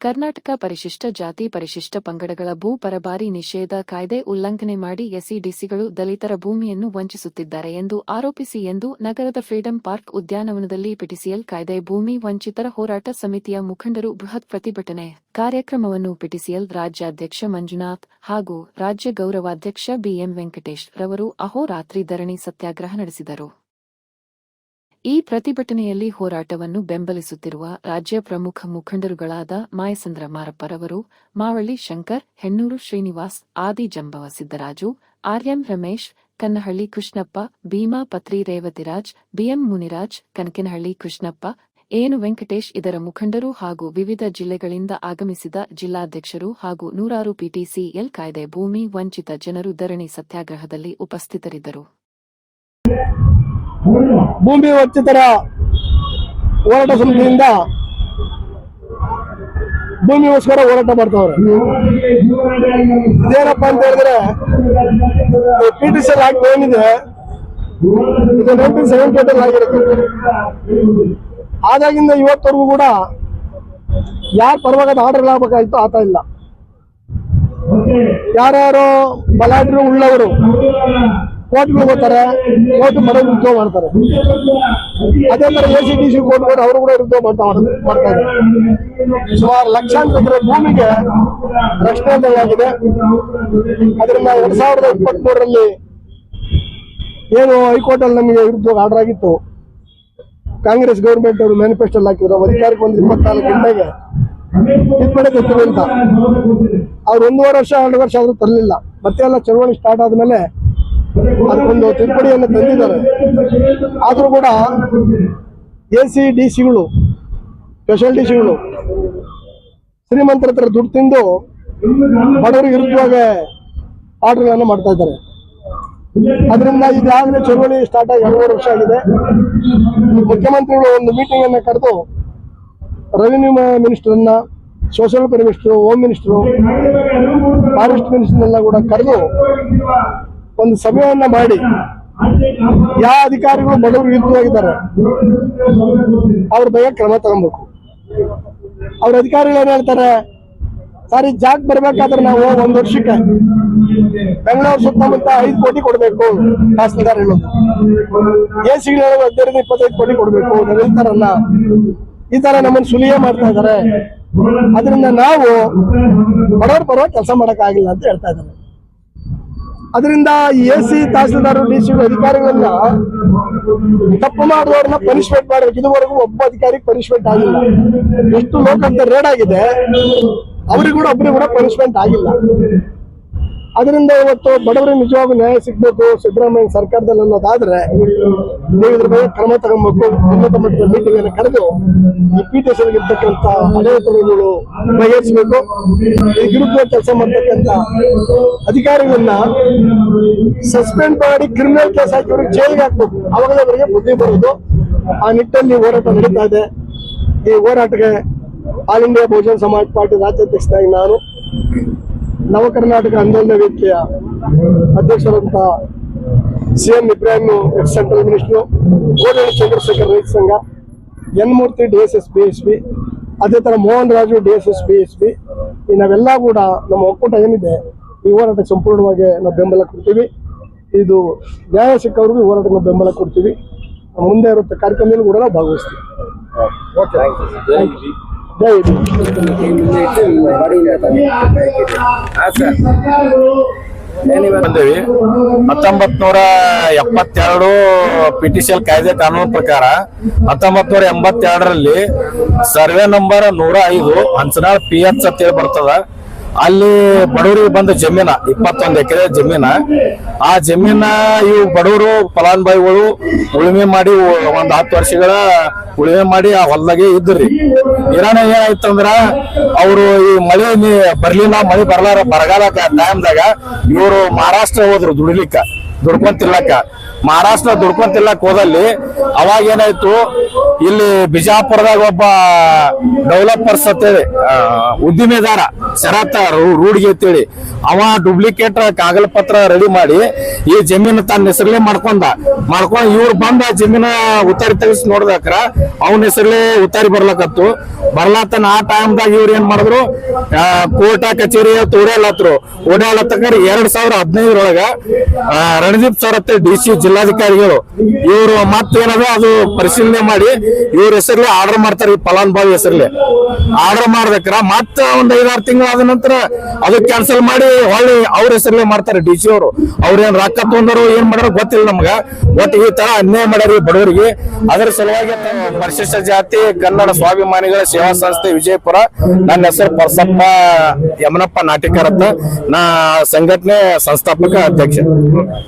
ಕರ್ನಾಟಕ ಪರಿಶಿಷ್ಟ ಜಾತಿ ಪರಿಶಿಷ್ಟ ಪಂಗಡಗಳ ಭೂ ಪರಭಾರಿ ನಿಷೇಧ ಕಾಯ್ದೆ ಉಲ್ಲಂಘನೆ ಮಾಡಿ ಎಸ್ಸಿ-ಡಿಸಿಗಳು ದಲಿತರ ಭೂಮಿಯನ್ನು ವಂಚಿಸುತ್ತಿದ್ದಾರೆ ಎಂದು ಆರೋಪಿಸಿ ಎಂದು ನಗರದ ಫ್ರೀಡಂ ಪಾರ್ಕ್ ಉದ್ಯಾನವನದಲ್ಲಿ ಪಿಟಿಸಿಎಲ್ ಕಾಯ್ದೆ ಭೂಮಿ ವಂಚಿತರ ಹೋರಾಟ ಸಮಿತಿಯ ಮುಖಂಡರು ಬೃಹತ್ ಪ್ರತಿಭಟನೆ ಕಾರ್ಯಕ್ರಮವನ್ನು ಪಿಟಿಸಿಎಲ್ ರಾಜ್ಯಾಧ್ಯಕ್ಷ ಮಂಜುನಾಥ್ ಹಾಗೂ ರಾಜ್ಯ ಗೌರವಾಧ್ಯಕ್ಷ ಬಿಎಂ ವೆಂಕಟೇಶ್ ರವರು ಅಹೋರಾತ್ರಿ ಧರಣಿ ಸತ್ಯಾಗ್ರಹ ನಡೆಸಿದರು. ಈ ಪ್ರತಿಭಟನೆಯಲ್ಲಿ ಹೋರಾಟವನ್ನು ಬೆಂಬಲಿಸುತ್ತಿರುವ ರಾಜ್ಯ ಪ್ರಮುಖ ಮುಖಂಡರುಗಳಾದ ಮಾಯಸಂದ್ರ ಮಾರಪ್ಪರವರು, ಮಾವಳ್ಳಿ ಶಂಕರ್, ಹೆಣ್ಣೂರು ಶ್ರೀನಿವಾಸ್, ಆದಿ ಜಂಬವ ಸಿದ್ದರಾಜು, ಆರ್ಎಂ ರಮೇಶ್, ಕನ್ನಹಳ್ಳಿ ಕೃಷ್ಣಪ್ಪ, ಭೀಮಾ ಪತ್ರಿ ರೇವತಿರಾಜ್, ಬಿಎಂ ಮುನಿರಾಜ್, ಕನಕನಹಳ್ಳಿ ಕೃಷ್ಣಪ್ಪ, ಏನು ವೆಂಕಟೇಶ್ ಇದರ ಮುಖಂಡರು ಹಾಗೂ ವಿವಿಧ ಜಿಲ್ಲೆಗಳಿಂದ ಆಗಮಿಸಿದ ಜಿಲ್ಲಾಧ್ಯಕ್ಷರು ಹಾಗೂ ನೂರಾರು ಪಿಟಿಸಿಎಲ್ ಕಾಯ್ದೆ ಭೂಮಿ ವಂಚಿತ ಜನರು ಧರಣಿ ಸತ್ಯಾಗ್ರಹದಲ್ಲಿ ಉಪಸ್ಥಿತರಿದ್ದರು. ಭೂಮಿ ವಂಚಿತರ ಹೋರಾಟ ಸಮಿತಿಯಿಂದ ಭೂಮಿಗೋಸ್ಕರ ಹೋರಾಟ ಮಾಡ್ತಾವ್ರೆ. ಇದೇನಪ್ಪ ಅಂತ ಹೇಳಿದ್ರೆ, ಪಿಟಿಸಿಎಲ್ ಆಕ್ಟ್ ಏನಿದೆ ಇದು 1978 ಆಗಿರುತ್ತೆ. ಆದಾಗಿಂದ ಇವತ್ತವರೆಗೂ ಕೂಡ ಯಾರ ಪರವಾಗಿ ಆರ್ಡರ್ ಆಗಬೇಕಾಯ್ತು ಆತ ಇಲ್ಲ. ಯಾರ್ಯಾರು ಬಲಾಢ್ಯರು ಉಳ್ಳವರು ಕೋರ್ಟ್ಗೆ ಹೋಗ್ತಾರೆ, ಕೋರ್ಟ್ ಮನೆ ವಿರುದ್ಧ ಮಾಡ್ತಾರೆ. ಅದೇ ತರ ಎಸ್ಸಿ-ಡಿಸಿ ಕೋರ್ಟ್ಗಳು ಅವರು ಕೂಡ ವಿರುದ್ಧ ಮಾಡ್ತಾ ಇದ್ದಾರೆ. ಸುಮಾರು ಲಕ್ಷಾಂತರ ಭೂಮಿಗೆ ರಕ್ಷಣೆ ಆಗಿದೆ. ಅದರಿಂದ 2023ರಲ್ಲಿ ಏನು ಹೈಕೋರ್ಟ್ ಅಲ್ಲಿ ನಮಗೆ ವಿರುದ್ಧ ಆರ್ಡರ್ ಆಗಿತ್ತು, ಕಾಂಗ್ರೆಸ್ ಗೌರ್ಮೆಂಟ್ ಅವರು ಮ್ಯಾನಿಫೆಸ್ಟೋ ಹಾಕಿದ್ರು, ಅಧಿಕಾರಕ್ಕೆ ಒಂದು 24 ಗಂಟೆಗೆ ತಿದ್ದುಪಡಿ ತರ್ತೀವಿ ಅಂತ. ಅವ್ರು 1.5 ವರ್ಷ 2 ವರ್ಷ ಆದ್ರೂ ತರಲಿಲ್ಲ. ಮತ್ತೆ ಎಲ್ಲ ಚಳವಳಿ ಸ್ಟಾರ್ಟ್ ಆದ್ಮೇಲೆ ಅದಕ್ಕೊಂದು ತಿದ್ದುಪಡಿಯನ್ನು ತಂದಿದ್ದಾರೆ. ಆದ್ರೂ ಕೂಡ ಎಸ್ಸಿ-ಡಿಸಿಗಳು ಸ್ಪೆಷಲ್ ಡಿಸಿಗಳು ಶ್ರೀಮಂತರ ಹತ್ರ ದುಡ್ಡು ತಿಂದು ಬಡವರಿಗೆ ವಿರುದ್ಧವಾಗಿ ಆರ್ಡರ್ಗಳನ್ನು ಮಾಡ್ತಾ ಇದ್ದಾರೆ. ಅದರಿಂದ ಈಗಾಗಲೇ ಚಳವಳಿ ಸ್ಟಾರ್ಟ್ ಆಗಿ 2 ವರ್ಷ ಆಗಿದೆ. ಮುಖ್ಯಮಂತ್ರಿಗಳು ಒಂದು ಮೀಟಿಂಗ್ ಅನ್ನ ಕರೆದು ರೆವಿನ್ಯೂ ಮಿನಿಸ್ಟರ್ನ, social welfare minister, home minister, forest ಮಿನಿಸ್ಟರ್ನೆಲ್ಲ ಕೂಡ ಕರೆದು ಒಂದು ಸಭೆಯನ್ನ ಮಾಡಿ ಯಾವ ಅಧಿಕಾರಿಗಳು ಬಡವರು ವಿರುದ್ಧವಾಗಿದ್ದಾರೆ ಅವ್ರ ಬಗ್ಗೆ ಕ್ರಮ ತಗೊಬೇಕು. ಅವ್ರ ಅಧಿಕಾರಿಗಳು ಏನ್ ಹೇಳ್ತಾರೆ, ಸರ್ ಈ ಜಾಗ ಬರ್ಬೇಕಾದ್ರೆ ನಾವು 1 ವರ್ಷಕ್ಕೆ ಬೆಂಗಳೂರು ಸುತ್ತಮುತ್ತ 5 ಕೋಟಿ ಕೊಡ್ಬೇಕು ತಹಸೀಲ್ದಾರ್ ಹೇಳೋದು, ಎಸಿಗಳು 15-25 ಕೋಟಿ ಕೊಡ್ಬೇಕು ಹೇಳ್ತಾರಲ್ಲ. ಈ ತರ ನಮ್ಮನ್ನು ಸುಲಿಗೆ ಮಾಡ್ತಾ ಇದ್ದಾರೆ. ಅದರಿಂದ ನಾವು ಬಡವರ ಪರವಾಗಿ ಕೆಲಸ ಮಾಡಕ್ ಆಗಿಲ್ಲ ಅಂತ ಹೇಳ್ತಾ ಇದ್ದಾರೆ. ಅದರಿಂದ ಎಸಿ ತಹಸೀಲ್ದಾರ್ ಡಿಸಿ ಅಧಿಕಾರಿಗಳನ್ನ ತಪ್ಪು ಮಾಡುವವ್ರನ್ನ ಪನಿಷ್ಮೆಂಟ್ ಮಾಡಬೇಕು. ಇದುವರೆಗೂ ಒಬ್ಬ ಅಧಿಕಾರಿಗೆ ಪನಿಷ್ಮೆಂಟ್ ಆಗಿಲ್ಲ. ಎಷ್ಟು ಲೋಕಾಯುಕ್ತ ರೇಡ್ ಆಗಿದೆ, ಅವ್ರಿಗೆ ಕೂಡ ಒಬ್ಬರಿಗೆ ಕೂಡ ಪನಿಷ್ಮೆಂಟ್ ಆಗಿಲ್ಲ. ಅದರಿಂದ ಇವತ್ತು ಬಡವರಿಗೆ ನಿಜವಾಗೂ ನ್ಯಾಯ ಸಿಗ್ಬೇಕು ಸಿದ್ದರಾಮಯ್ಯ ಸರ್ಕಾರದಲ್ಲಿ ಅನ್ನೋದಾದ್ರೆ ನೀವು ಇದ್ರ ಬಗ್ಗೆ ಕ್ರಮ ತಗೊಬೇಕು. ಉನ್ನತ ಮಟ್ಟದ ಮೀಟಿಂಗ್ ಅನ್ನು ಕರೆದು ಈ ಪಿಟಿಸಿಎಲ್ ಇರ್ತಕ್ಕಂಥ ಅಡೆತಡೆಗಳು ಬಗೆಹರಿಸಬೇಕು. ಈ ವಿರುದ್ಧ ಕೆಲಸ ಮಾಡ್ತಕ್ಕಂಥ ಅಧಿಕಾರಿಗಳನ್ನ ಸಸ್ಪೆಂಡ್ ಮಾಡಿ ಕ್ರಿಮಿನಲ್ ಕೇಸ್ ಹಾಕಿ ಅವ್ರಿಗೆ ಜೈಲಿಗೆ ಹಾಕ್ಬೇಕು. ಅವಾಗ ಅವರಿಗೆ ಬುದ್ಧಿ ಬರುವುದು. ಆ ನಿಟ್ಟಿನಲ್ಲಿ ಹೋರಾಟ ನಡೀತಾ ಇದೆ. ಈ ಹೋರಾಟಕ್ಕೆ ಆಲ್ ಇಂಡಿಯಾ ಬಹುಜನ ಸಮಾಜ ಪಾರ್ಟಿ ರಾಜ್ಯಾಧ್ಯಕ್ಷನಾಗಿ ನಾನು, ನವ ಕರ್ನಾಟಕ ಆಂದೋಲನ ವೇದಿಕೆಯ ಅಧ್ಯಕ್ಷರಂತ CM Ibrahim ex central minister, Kodihalli Chandrashekar ರೈತ ಸಂಘ, ಎನ್ ಮೂರ್ತಿ DSS BSP, ಅದೇ ತರ ಮೋಹನ್ ರಾಜು DSS BSP, ಈ ನಾವೆಲ್ಲ ಕೂಡ ನಮ್ಮ ಒಕ್ಕೂಟ ಏನಿದೆ ಈ ಹೋರಾಟಕ್ಕೆ ಸಂಪೂರ್ಣವಾಗಿ ನಾವು ಬೆಂಬಲ ಕೊಡ್ತೀವಿ. ಇದು ನ್ಯಾಯ ಸಿಕ್ಕವ್ರಿಗೂ ಈ ಹೋರಾಟಕ್ಕೆ ನಾವು ಬೆಂಬಲ ಕೊಡ್ತೀವಿ. ಮುಂದೆ ಇರುತ್ತೆ ಕಾರ್ಯಕ್ರಮದಲ್ಲಿ ಕೂಡ ನಾವು ಭಾಗವಹಿಸ್ತೀವಿ. ಬಂದೇವಿ 1972 ಪಿಟಿಸಿಎಲ್ ಕಾಯ್ದೆ ಕಾನೂನು ಪ್ರಕಾರ 1982ರಲ್ಲಿ ಸರ್ವೆ ನಂಬರ್ 105 ಹಂಸನಾಳ್ PH ಅಂತ ಹೇಳಿ ಬರ್ತದ. ಅಲ್ಲಿ ಬಡವರಿಗೆ ಬಂದ ಜಮೀನ 21 ಎಕರೆ ಜಮೀನ. ಆ ಜಮೀನ ಇವು ಬಡವರು ಫಲಾನುಭವಿಗಳು ಉಳುಮೆ ಮಾಡಿ 10 ವರ್ಷಗಳ ಉಳುಮೆ ಮಾಡಿ ಆ ಹೊಲದಾಗೆ ಇದ್ರಿ. ಇರಾನ ಏನಾಯ್ತಂದ್ರ ಅವರು ಈ ಮಳೆ ಬರ್ಲಿಲ್ಲ, ಮಳೆ ಬರಲಾರ ಬರಗಾಲ ಟೈಮ್ದಾಗ ಇವರು ಮಹಾರಾಷ್ಟ್ರ ಹೋದ್ರು ದುಡಿಲಿಕ್ಕ. ದುಡ್ಕೊಂತಿಲ್ಲಕ್ಕ. ಮಹಾರಾಷ್ಟ್ರ ದುಡ್ಕೊಂತಿಲ್ಲಕ್ ಹೋದಲ್ಲಿ ಅವಾಗ ಏನಾಯ್ತು, ಇಲ್ಲಿ ಬಿಜಾಪುರದಾಗ ಒಬ್ಬ ಡೆವಲಪರ್ಸ್ ಅಂತೇಳಿ ಉದ್ದಿಮೆದಾರ ಶರತ್ ರೂಢಿಗೆ ಅಂತೇಳಿ ಅವ ಡೂಪ್ಲಿಕೇಟ್ ಕಾಗದ ಪತ್ರ ರೆಡಿ ಮಾಡಿ ಈ ಜಮೀನು ತನ್ನ ಹೆಸರಲ್ಲೇ ಮಾಡ್ಕೊಂಡು ಇವ್ರು ಬಂದ ಜಮೀನ ಉತ್ತಾರಿ ತೆಗಿಸಿ ನೋಡಿದಾಕ್ರ ಅವನ ಹೆಸರಲ್ಲೇ ಉತ್ತಾರಿ ಬರ್ಲಕತ್ತು. ಬರ್ಲಾತನ ಆ ಟೈಮ್ದಾಗ ಇವ್ರು ಏನ್ ಮಾಡಿದ್ರು, ಕೋರ್ಟ ಕಚೇರಿ ಓಡಾಡತ್ತಕ್ರ 2015 ರಣದೀಪ್ ಸರ್ ಅಂತ DC ಜಿಲ್ಲಾಧಿಕಾರಿಗಳು ಇವರು ಮತ್ತೇನದ ಅದು ಪರಿಶೀಲನೆ ಮಾಡಿ ಇವ್ರ ಹೆಸರ್ಲೆ ಆರ್ಡರ್ ಮಾಡ್ತಾರೆ. ಈ ಫಲಾನುಭವಿ ಹೆಸರ್ಲೆ ಆರ್ಡರ್ ಮಾಡ್ಬೇಕ್ರ ಮತ್ತ ಒಂದ್ 5-6 ತಿಂಗಳು ಆದ ನಂತರ ಅದು ಕ್ಯಾನ್ಸಲ್ ಮಾಡಿ ಹೊಳ್ಳಿ ಅವ್ರ ಹೆಸರ್ಲೆ ಮಾಡ್ತಾರೆ. DC ಅವರು ಅವ್ರೇನ್ ರೊಕ್ಕ ತೊಂದರು ಏನ್ ಮಾಡ್ಯಾರ ಗೊತ್ತಿಲ್ಲ ನಮ್ಗ. ಒಟ್ಟು ಈ ತರ ಅನ್ಯಾಯ ಮಾಡ್ಯಾರ ಬಡವರಿಗೆ. ಅದರ ಸಲುವಾಗಿ ಪರಿಶಿಷ್ಟ ಜಾತಿ ಕನ್ನಡ ಸ್ವಾಭಿಮಾನಿಗಳ ಸೇವಾ ಸಂಸ್ಥೆ ವಿಜಯಪುರ, ನನ್ನ ಹೆಸರು ಪರಸಪ್ಪ ಯಮನಪ್ಪ ನಾಟಿಕರ್ ಅಂತ, ನಾ ಸಂಘಟನೆ ಸಂಸ್ಥಾಪಕ ಅಧ್ಯಕ್ಷ.